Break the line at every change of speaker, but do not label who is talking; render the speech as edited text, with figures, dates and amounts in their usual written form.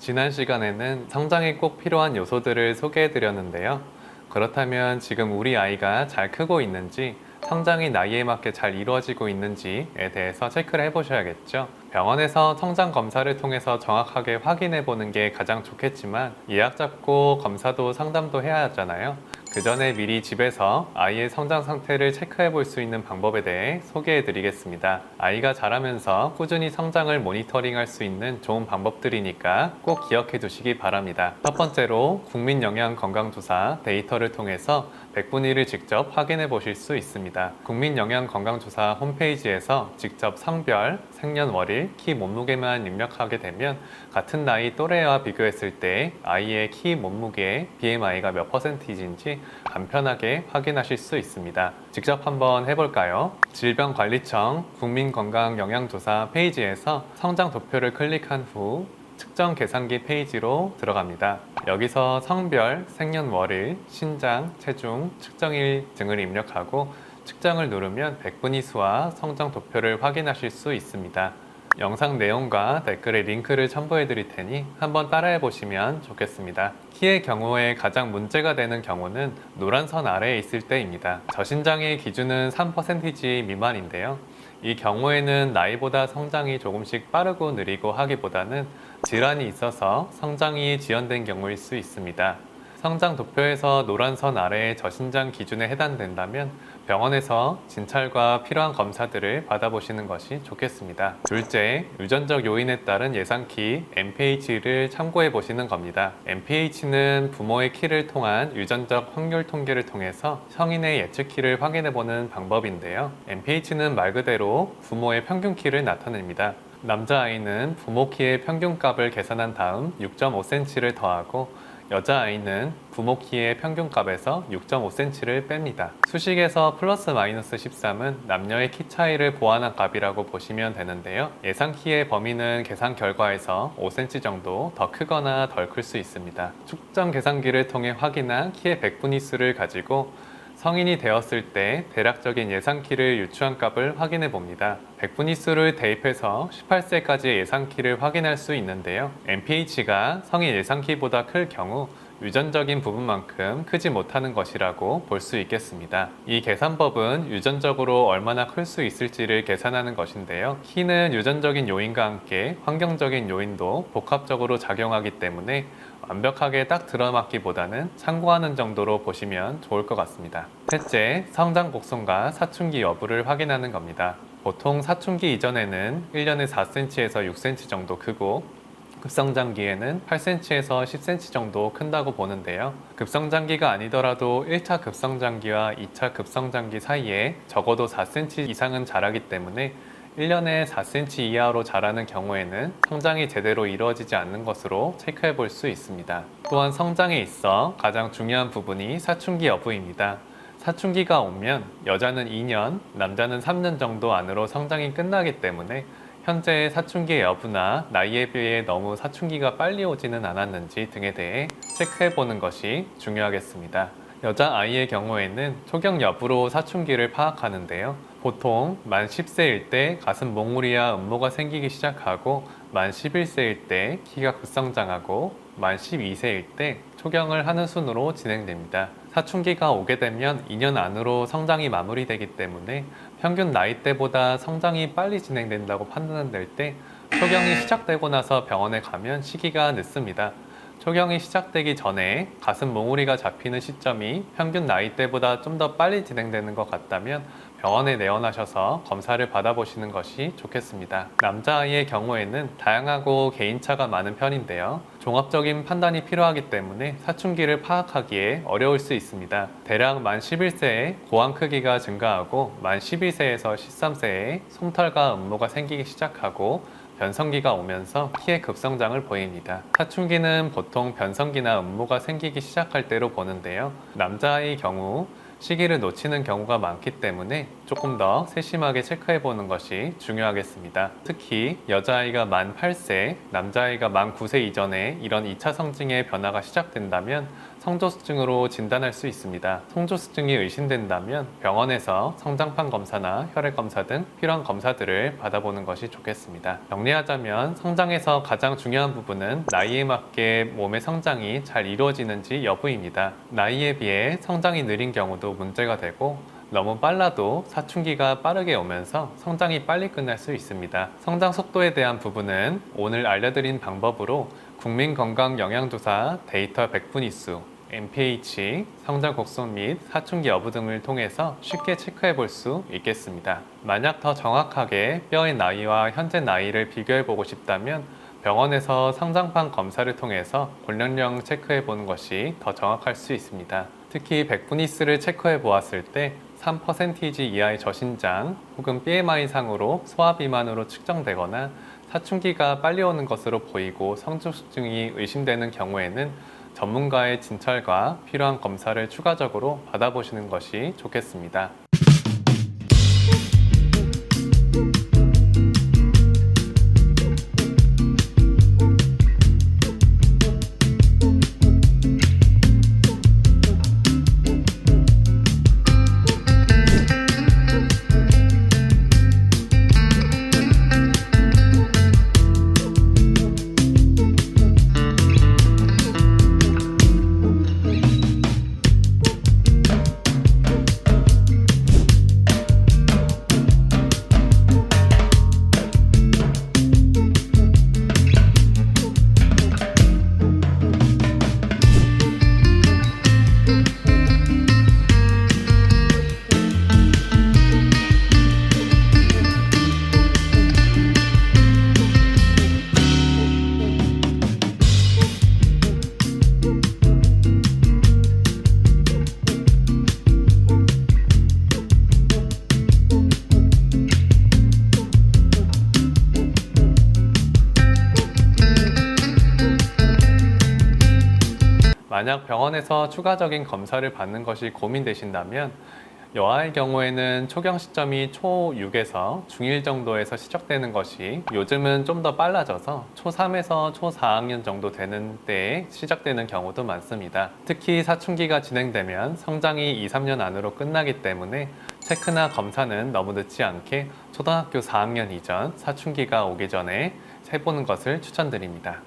지난 시간에는 성장에 꼭 필요한 요소들을 소개해 드렸는데요. 그렇다면 지금 우리 아이가 잘 크고 있는지, 성장이 나이에 맞게 잘 이루어지고 있는지에 대해서 체크를 해보셔야겠죠. 병원에서 성장 검사를 통해서 정확하게 확인해 보는 게 가장 좋겠지만, 예약 잡고 검사도 상담도 해야 하잖아요. 그 전에 미리 집에서 아이의 성장 상태를 체크해 볼 수 있는 방법에 대해 소개해 드리겠습니다. 아이가 자라면서 꾸준히 성장을 모니터링 할 수 있는 좋은 방법들이니까 꼭 기억해 두시기 바랍니다. 첫 번째로 국민영양건강조사 데이터를 통해서 100분위 를 직접 확인해 보실 수 있습니다. 국민영양건강조사 홈페이지에서 직접 성별, 생년월일, 키 몸무게만 입력하게 되면 같은 나이 또래와 비교했을 때 아이의 키 몸무게, BMI가 몇 %인지 간편하게 확인하실 수 있습니다. 직접 한번 해볼까요? 질병관리청 국민건강영양조사 페이지에서 성장 도표를 클릭한 후 측정 계산기 페이지로 들어갑니다. 여기서 성별, 생년월일, 신장, 체중, 측정일 등을 입력하고 측정을 누르면 100분위 수와 성장 도표를 확인하실 수 있습니다. 영상 내용과 댓글에 링크를 첨부해 드릴 테니 한번 따라해 보시면 좋겠습니다. 키의 경우에 가장 문제가 되는 경우는 노란 선 아래에 있을 때입니다. 저신장의 기준은 3% 미만인데요. 이 경우에는 나이보다 성장이 조금씩 빠르고 느리고 하기보다는 질환이 있어서 성장이 지연된 경우일 수 있습니다. 성장 도표에서 노란 선 아래의 저신장 기준에 해당된다면 병원에서 진찰과 필요한 검사들을 받아보시는 것이 좋겠습니다. 둘째, 유전적 요인에 따른 예상키 MPH를 참고해 보시는 겁니다. MPH는 부모의 키를 통한 유전적 확률 통계를 통해서 성인의 예측키를 확인해 보는 방법인데요. MPH는 말 그대로 부모의 평균 키를 나타냅니다. 남자아이는 부모 키의 평균값을 계산한 다음 6.5cm를 더하고 여자아이는 부모 키의 평균값에서 6.5cm를 뺍니다. 수식에서 플러스 마이너스 13은 남녀의 키 차이를 보완한 값이라고 보시면 되는데요. 예상 키의 범위는 계산 결과에서 5cm 정도 더 크거나 덜 클 수 있습니다. 측정 계산기를 통해 확인한 키의 100분위 수를 가지고 성인이 되었을 때 대략적인 예상 키를 유추한 값을 확인해 봅니다. 100분위 수를 대입해서 18세까지의 예상 키를 확인할 수 있는데요. MPH가 성인 예상 키보다 클 경우 유전적인 부분만큼 크지 못하는 것이라고 볼 수 있겠습니다. 이 계산법은 유전적으로 얼마나 클 수 있을지를 계산하는 것인데요. 키는 유전적인 요인과 함께 환경적인 요인도 복합적으로 작용하기 때문에 완벽하게 딱 들어맞기보다는 참고하는 정도로 보시면 좋을 것 같습니다. 셋째, 성장 곡선과 사춘기 여부를 확인하는 겁니다. 보통 사춘기 이전에는 1년에 4cm에서 6cm 정도 크고 급성장기에는 8cm에서 10cm 정도 큰다고 보는데요. 급성장기가 아니더라도 1차 급성장기와 2차 급성장기 사이에 적어도 4cm 이상은 자라기 때문에 1년에 4cm 이하로 자라는 경우에는 성장이 제대로 이루어지지 않는 것으로 체크해 볼 수 있습니다. 또한 성장에 있어 가장 중요한 부분이 사춘기 여부입니다. 사춘기가 오면 여자는 2년, 남자는 3년 정도 안으로 성장이 끝나기 때문에 현재 사춘기의 여부나 나이에 비해 너무 사춘기가 빨리 오지는 않았는지 등에 대해 체크해 보는 것이 중요하겠습니다. 여자아이의 경우에는 초경 여부로 사춘기를 파악하는데요. 보통 만 10세일 때 가슴 몽우리와 음모가 생기기 시작하고 만 11세일 때 키가 급성장하고 만 12세일 때 초경을 하는 순으로 진행됩니다. 사춘기가 오게 되면 2년 안으로 성장이 마무리되기 때문에 평균 나이대보다 성장이 빨리 진행된다고 판단될 때 초경이 시작되고 나서 병원에 가면 시기가 늦습니다. 초경이 시작되기 전에 가슴 몽우리가 잡히는 시점이 평균 나이대보다 좀 더 빨리 진행되는 것 같다면 병원에 내원하셔서 검사를 받아보시는 것이 좋겠습니다. 남자아이의 경우에는 다양하고 개인차가 많은 편인데요. 종합적인 판단이 필요하기 때문에 사춘기를 파악하기에 어려울 수 있습니다. 대략 만 11세에 고환 크기가 증가하고 만 12세에서 13세에 솜털과 음모가 생기기 시작하고 변성기가 오면서 키의 급성장을 보입니다. 사춘기는 보통 변성기나 음모가 생기기 시작할 때로 보는데요. 남자아이의 경우 시기를 놓치는 경우가 많기 때문에 조금 더 세심하게 체크해 보는 것이 중요하겠습니다. 특히 여자아이가 만 8세, 남자아이가 만 9세 이전에 이런 2차 성징의 변화가 시작된다면 성조숙증으로 진단할 수 있습니다. 성조숙증이 의심된다면 병원에서 성장판 검사나 혈액 검사 등 필요한 검사들을 받아보는 것이 좋겠습니다. 정리하자면 성장에서 가장 중요한 부분은 나이에 맞게 몸의 성장이 잘 이루어지는지 여부입니다. 나이에 비해 성장이 느린 경우도 문제가 되고 너무 빨라도 사춘기가 빠르게 오면서 성장이 빨리 끝날 수 있습니다. 성장 속도에 대한 부분은 오늘 알려드린 방법으로 국민건강영양조사 데이터 100분위수, MPH, 성장 곡선 및 사춘기 여부 등을 통해서 쉽게 체크해 볼 수 있겠습니다. 만약 더 정확하게 뼈의 나이와 현재 나이를 비교해 보고 싶다면 병원에서 성장판 검사를 통해서 골격령 체크해 보는 것이 더 정확할 수 있습니다. 특히 100분위수를 체크해 보았을 때 3% 이하의 저신장 혹은 BMI 상으로 소아 비만으로 측정되거나 사춘기가 빨리 오는 것으로 보이고 성조숙증이 의심되는 경우에는 전문가의 진찰과 필요한 검사를 추가적으로 받아보시는 것이 좋겠습니다. 만약 병원에서 추가적인 검사를 받는 것이 고민되신다면 여아의 경우에는 초경 시점이 초6에서 중1 정도에서 시작되는 것이 요즘은 좀 더 빨라져서 초3에서 초4학년 정도 되는 때에 시작되는 경우도 많습니다. 특히 사춘기가 진행되면 성장이 2-3년 안으로 끝나기 때문에 체크나 검사는 너무 늦지 않게 초등학교 4학년 이전 사춘기가 오기 전에 해보는 것을 추천드립니다.